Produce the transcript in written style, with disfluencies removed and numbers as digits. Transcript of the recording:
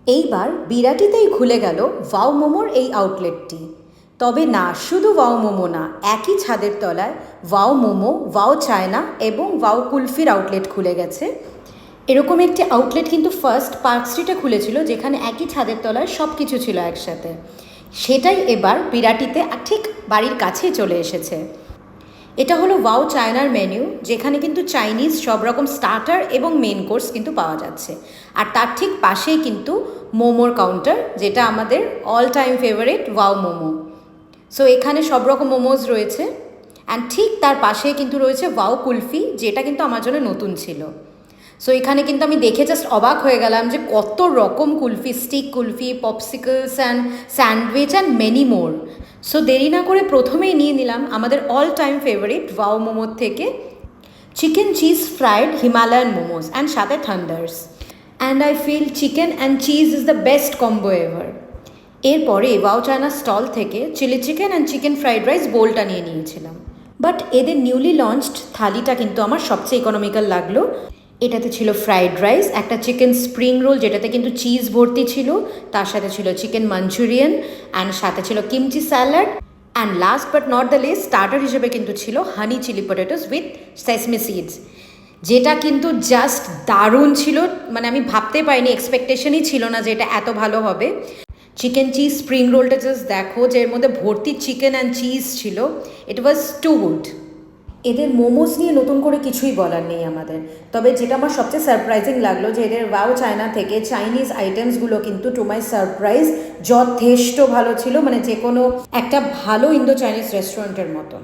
এইবার বিরাটিতেই খুলে গেল ওয়াও মোমোর এই আউটলেটটি। তবে না, শুধু ওয়াও মোমো না, একই ছাদের তলায় ওয়াও মোমো, ওয়াও চায়না এবং ওয়াও কুলফির আউটলেট খুলে গেছে। এরকম একটি আউটলেট কিন্তু ফার্স্ট পার্ক স্ট্রিটে খুলেছিল, যেখানে একই ছাদের তলায় সব কিছু ছিল একসাথে। সেটাই এবার বিরাটিতে ঠিক বাড়ির কাছেই চলে এসেছে। এটা হলো ওয়াও চায়নার মেনু, যেখানে কিন্তু চাইনিজ সব রকম স্টার্টার এবং মেন কোর্স কিন্তু পাওয়া যাচ্ছে। আর তার ঠিক পাশেই কিন্তু মোমোর কাউন্টার, যেটা আমাদের all time favourite wow momo. So এখানে সব রকম মোমোজ রয়েছে। অ্যান্ড ঠিক তার পাশেই কিন্তু রয়েছে ওয়াও কুলফি, যেটা কিন্তু আমার জন্য নতুন ছিল। সো এখানে কিন্তু আমি দেখে জাস্ট অবাক হয়ে গেলাম যে কত রকম kulfi, stick kulfi, popsicles and sandwich and many more. So দেরি না করে প্রথমেই নিয়ে নিলাম আমাদের অল টাইম ফেভারিট ওয়াও মোমোর থেকে chicken cheese fried Himalayan momos and সাথে থান্ডার্স। And I feel chicken and cheese is the best combo ever. এরপরে ওয়াও চায়না স্টল থেকে chilli chicken and chicken fried rice বোলটা নিয়ে নিয়েছিলাম। বাট এদের নিউলি লঞ্চড থালিটা কিন্তু আমার সবচেয়ে ইকোনমিক্যাল লাগলো। এটাতে ছিল ফ্রাইড রাইস, একটা চিকেন স্প্রিং রোল যেটাতে কিন্তু চিজ ভর্তি ছিল, তার সাথে ছিল চিকেন মাঞ্চুরিয়ান অ্যান্ড সাথে ছিল kimchi salad, and last but not the least starter হিসেবে কিন্তু ছিল honey chilli potatoes with sesame seeds, যেটা কিন্তু জাস্ট দারুণ ছিল। মানে আমি ভাবতে পারিনি, এক্সপেকটেশনই ছিল না যে এটা এত ভালো হবে। চিকেন চিজ স্প্রিং রোলটা জাস্ট দেখো, যে এর মধ্যে ভর্তি চিকেন অ্যান্ড চিজ ছিল। ইট ওয়াজ টু গুড। এদের মোমোস নিয়ে নতুন করে কিছুই বলার নেই আমাদের। তবে যেটা আমার সবচেয়ে সারপ্রাইজিং লাগলো, যে এদের ওয়াও চায়না থেকে চাইনিজ আইটেমসগুলো কিন্তু টু মাই সারপ্রাইজ যথেষ্ট ভালো ছিল, মানে যে কোনো একটা ভালো ইন্দো চাইনিজ রেস্টুরেন্টের মতন।